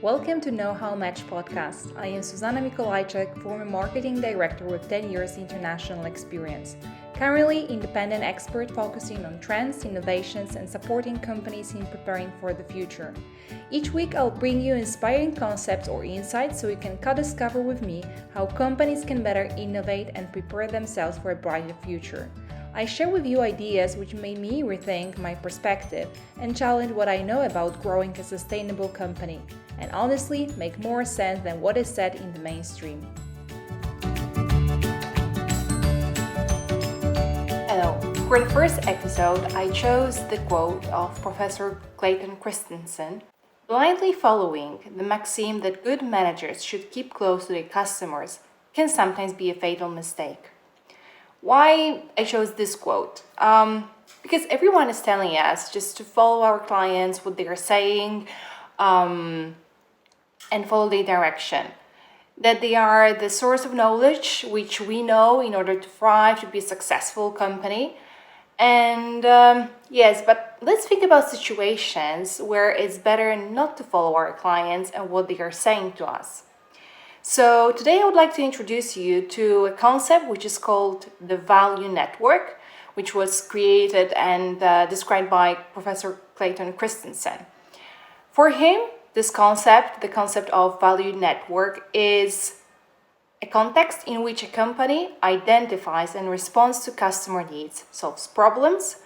Welcome to Know.How.Match podcast. I am Zuzana Mikolajczyk, former marketing director with 10 years international experience. Currently, independent expert focusing on trends, innovations, and supporting companies in preparing for the future. Each week, I'll bring you inspiring concepts or insights so you can co-discover with me how companies can better innovate and prepare themselves for a brighter future. I share with you ideas which made me rethink my perspective and challenge what I know about growing a sustainable company, and honestly make more sense than what is said in the mainstream. Hello. For the first episode, I chose the quote of Professor Clayton Christensen. Blindly following the maxim that good managers should keep close to their customers can sometimes be a fatal mistake. Why I chose this quote? Because everyone is telling us just to follow our clients, what they are saying, and follow their direction. That they are the source of knowledge which we know in order to thrive, to be a successful company. And yes, but let's think about situations where it's better not to follow our clients and what they are saying to us. So today I would like to introduce you to a concept which is called the value network, which was created and described by Professor Clayton Christensen. For him, this concept, the concept of value network, is a context in which a company identifies and responds to customer needs, solves problems,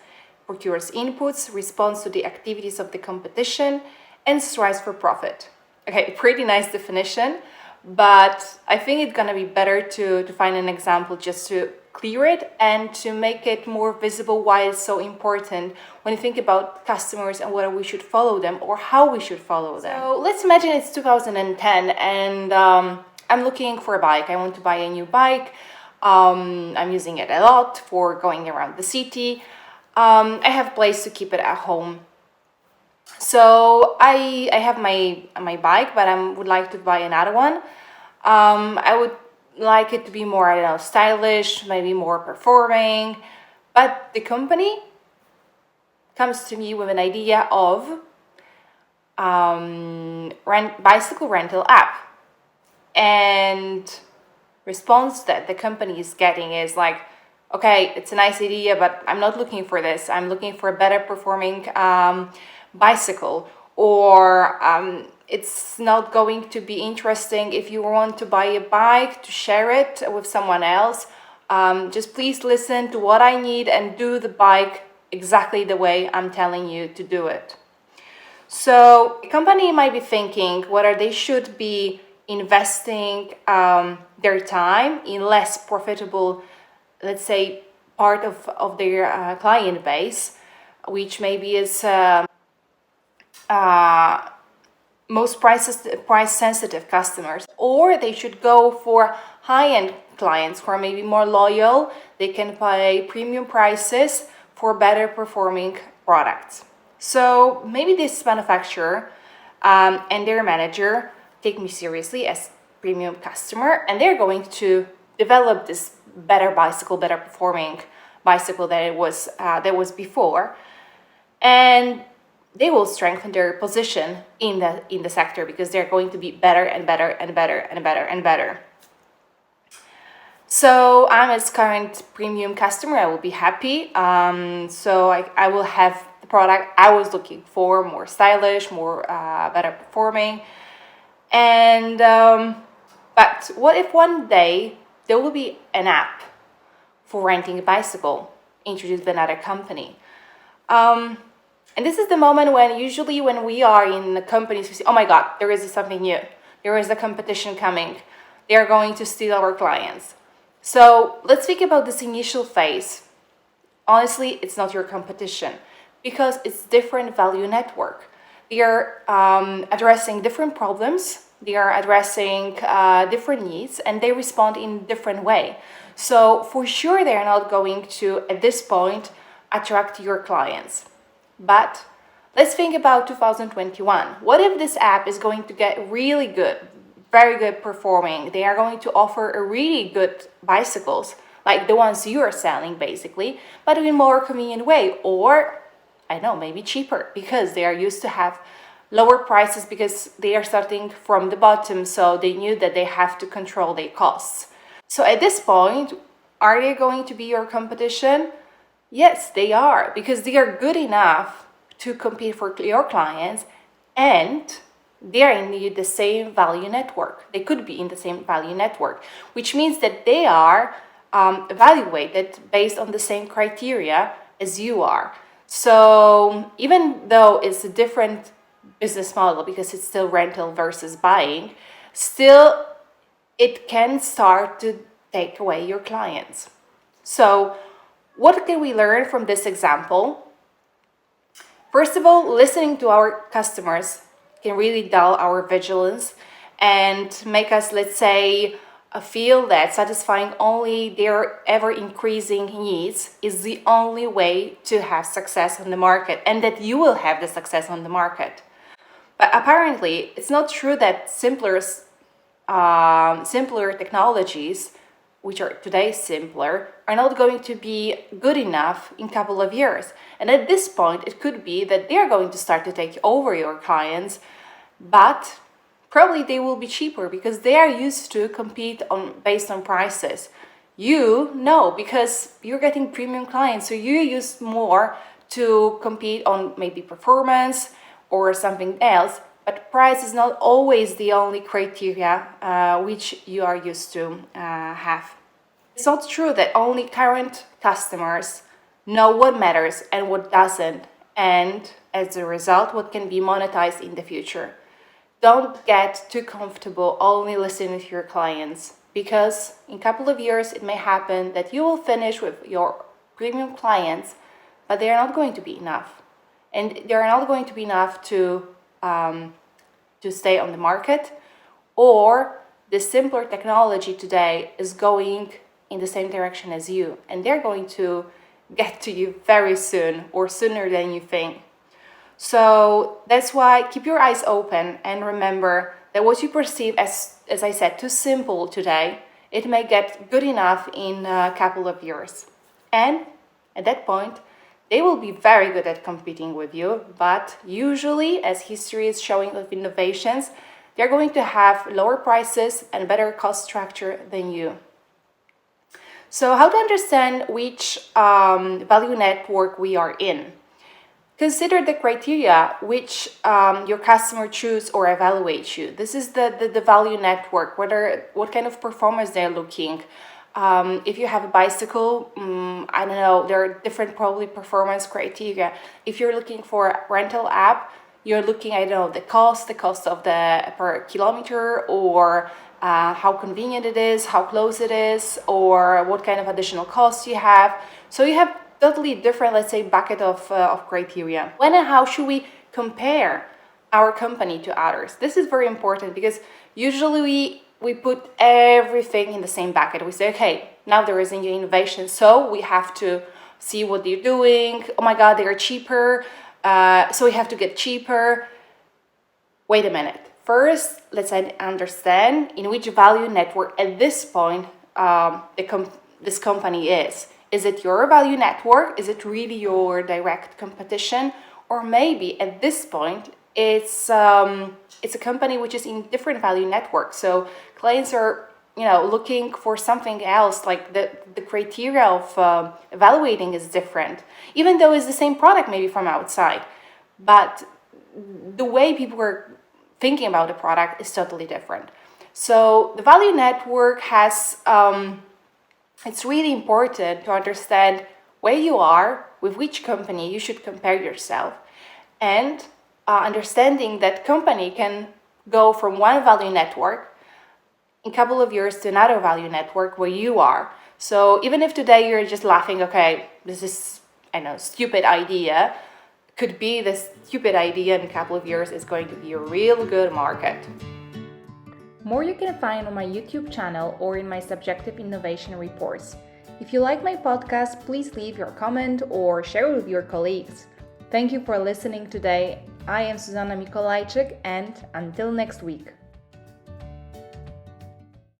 procures inputs, responds to the activities of the competition, and strives for profit. Okay, pretty nice definition. But I think it's going to be better to find an example just to clear it and to make it more visible why it's so important when you think about customers and whether we should follow them or how we should follow them. So let's imagine it's 2010 and I'm looking for a bike. I want to buy a new bike. I'm using it a lot for going around the city. I have a place to keep it at home. So I have my bike, but I would like to buy another one. I would like it to be more, stylish, maybe more performing. But the company comes to me with an idea of bicycle rental app. And response that the company is getting is like, okay, it's a nice idea, but I'm not looking for this. I'm looking for a better performing bicycle, or it's not going to be interesting if you want to buy a bike to share it with someone else. Just please listen to what I need and do the bike exactly the way I'm telling you to do it. So a company might be thinking whether they should be investing their time in less profitable, let's say, part of their client base, which maybe is most price-sensitive customers, or they should go for high-end clients who are maybe more loyal. They can pay premium prices for better performing products. So maybe this manufacturer and their manager take me seriously as premium customer, and they're going to develop this better bicycle, better performing bicycle than it was before, and they will strengthen their position in the sector because they're going to be better and better and better and better and better. So I'm as current premium customer, I will be happy. So I will have the product I was looking for, more stylish, more better performing. And but what if one day there will be an app for renting a bicycle introduced by another company? And this is the moment when usually when we are in the companies, we say, oh my God, there is something new. There is a competition coming. They are going to steal our clients. So let's think about this initial phase. Honestly, it's not your competition because it's different value network. They are addressing different problems. They are addressing different needs, and they respond in different way. So for sure, they are not going to, at this point, attract your clients. But let's think about 2021. What if this app is going to get really good, very good performing? They are going to offer a really good bicycles, like the ones you are selling basically, but in a more convenient way, or I don't know, maybe cheaper because they are used to have lower prices because they are starting from the bottom, so they knew that they have to control their costs. So at this point, are they going to be your competition? Yes, they are, because they are good enough to compete for your clients, and they are in the same value network. They could be in the same value network, which means that they are evaluated based on the same criteria as you are. So even though it's a different business model because it's still rental versus buying, still it can start to take away your clients. So what can we learn from this example? First of all, listening to our customers can really dull our vigilance and make us, let's say, feel that satisfying only their ever-increasing needs is the only way to have success on the market, and that you will have the success on the market. But apparently, it's not true that simpler technologies, which are today simpler, are not going to be good enough in a couple of years. And at this point, it could be that they're going to start to take over your clients, but probably they will be cheaper because they are used to compete based on prices. You know, because you're getting premium clients, so you use more to compete on maybe performance or something else. But price is not always the only criteria which you are used to have. It's not true that only current customers know what matters and what doesn't, and as a result, what can be monetized in the future. Don't get too comfortable only listening to your clients, because in a couple of years it may happen that you will finish with your premium clients, but they are not going to be enough. And they are not going to be enough to stay on the market, or the simpler technology today is going in the same direction as you, and they're going to get to you very soon, or sooner than you think. So that's why keep your eyes open and remember that what you perceive as I said, too simple today, it may get good enough in a couple of years. And at that point, they will be very good at competing with you, but usually, as history is showing of innovations, they're going to have lower prices and better cost structure than you. So how to understand which value network we are in? Consider the criteria which your customer choose or evaluate you. This is the value network, what kind of performance they're looking. If you have a bicycle, I don't know, there are different probably performance criteria. If you're looking for a rental app, you're looking, I don't know, the cost of the per kilometer, or how convenient it is, how close it is, or what kind of additional costs you have. So you have totally different, let's say, bucket of criteria. When and how should we compare our company to others? This is very important because usually we put everything in the same bucket. We say, okay, now there is a new innovation, so we have to see what they're doing. Oh my God, they are cheaper, so we have to get cheaper. Wait a minute. First, let's understand in which value network at this point this company is. Is it your value network? Is it really your direct competition? Or maybe at this point, it's a company which is in different value networks. So clients are looking for something else, like the criteria of evaluating is different, even though it's the same product maybe from outside. But the way people are thinking about the product is totally different. So the value network has... it's really important to understand where you are, with which company you should compare yourself, and understanding that company can go from one value network in a couple of years to another value network where you are. So even if today you're just laughing, okay, this is, stupid idea, could be this stupid idea in a couple of years is going to be a real good market. More you can find on my YouTube channel or in my subjective innovation reports. If you like my podcast, please leave your comment or share it with your colleagues. Thank you for listening today. I am Zuzanna Mikolajczyk, and until next week.